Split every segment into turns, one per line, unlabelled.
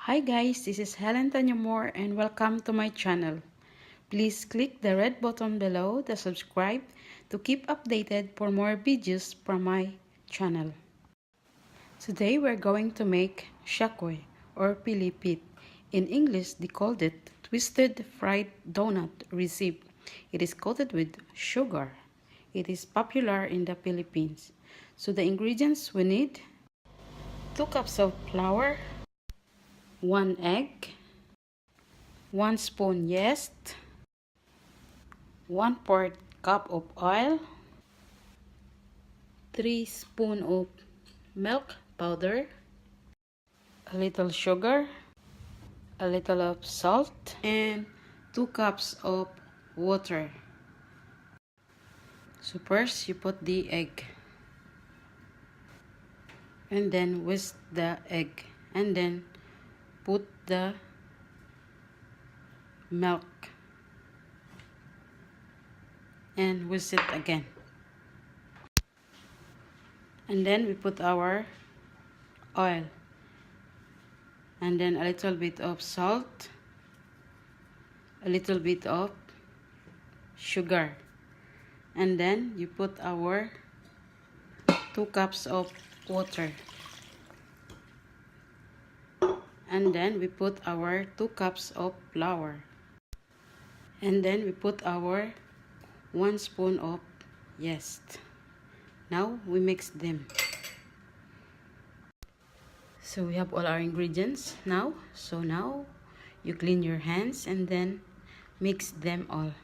Hi guys, this is Helen Tanyamore and welcome to my channel. Please click the red button below to subscribe to keep updated for more videos from my channel. Today we're going to make shakoy or pilipit. In English they called it twisted fried donut recipe. It is coated with sugar. It is popular in the Philippines. So the ingredients we need: 2 cups of flour, 1 egg, 1 spoon yeast, 1/4 cup of oil, 3 spoon of milk powder, a little sugar, a little of salt, and 2 cups of water. So first you put the egg, and then whisk the egg, and then put the milk and whisk it again, and then we put our oil, and then a little bit of salt, a little bit of sugar, and then you put our 2 cups of water, and then we put our 2 cups of flour, and then we put our 1 spoon of yeast. Now we mix them. So we have all our ingredients now. So now you clean your hands and then mix them all.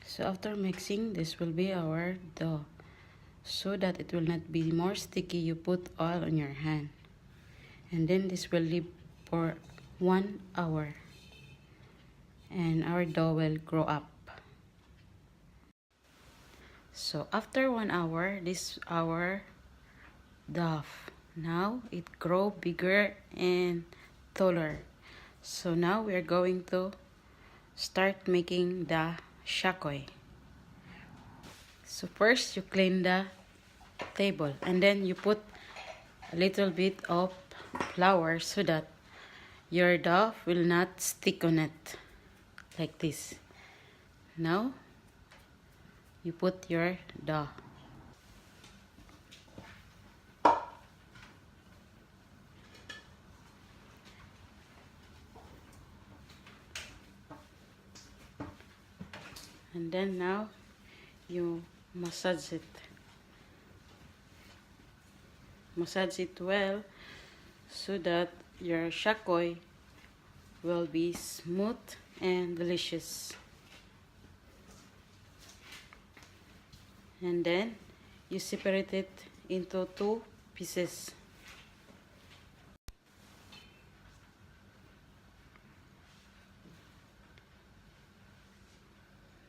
So after mixing, this will be our dough. So that it will not be more sticky, you put oil on your hand, and then this will leave for 1 hour, and our dough will grow up. So after 1 hour, this is our dough. Now it grow bigger and taller. So now we are going to start making the shakoy. So first you clean the table, and then you put a little bit of flour so that your dough will not stick on it like this. Now you put your dough, and then now you massage it well so that your shakoy will be smooth and delicious. And then you separate it into 2 pieces.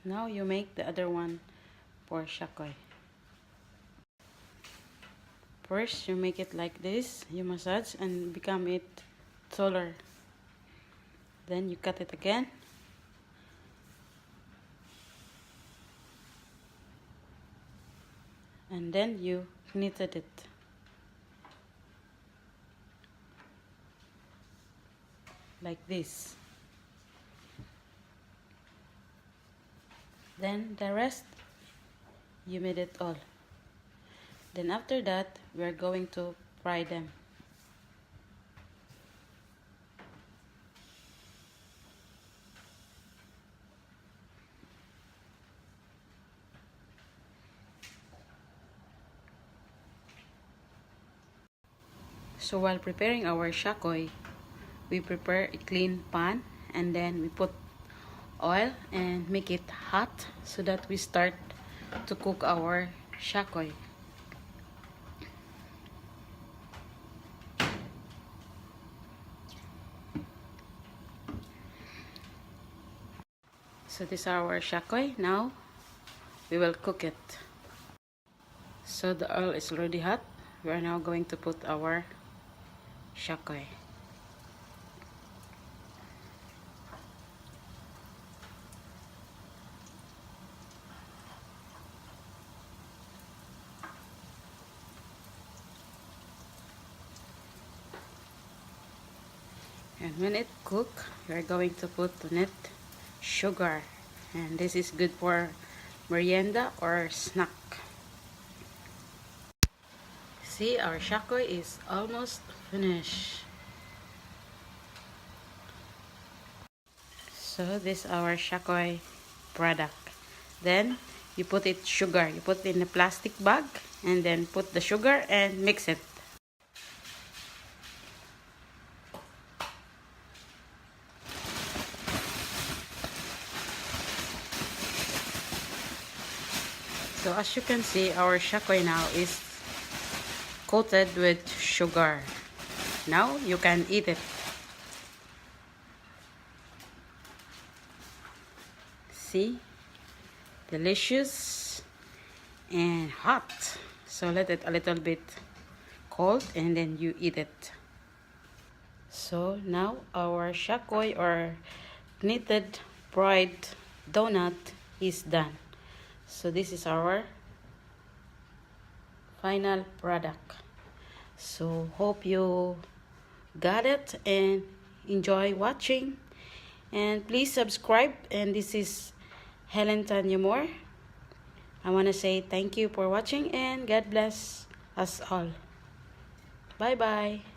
Now you make the other one for shakoy. First you make it like this, you massage and become it taller. Then you cut it again, and then you knitted it like this. Then the rest you made it all. Then after that we are going to fry them. So while preparing our shakoy, we prepare a clean pan, and then we put oil and make it hot so that we start to cook our shakoy. So this is our shakoy. Now we will cook it. So the oil is already hot. We are now going to put our shakoy. And when it cooks, you're going to put on it sugar. And this is good for merienda or snack. See, our shakoy is almost finished. So this is our shakoy product. Then you put it sugar. You put it in a plastic bag and then put the sugar and mix it. So as you can see, our shakoy now is coated with sugar. Now you can eat it. See? Delicious and hot. So let it a little bit cold and then you eat it. So now our shakoy or knitted bread donut is done. So this is our final product. So hope you got it and enjoy watching. And please subscribe. And this is Helen Tanyamore. I want to say thank you for watching and God bless us all. Bye bye.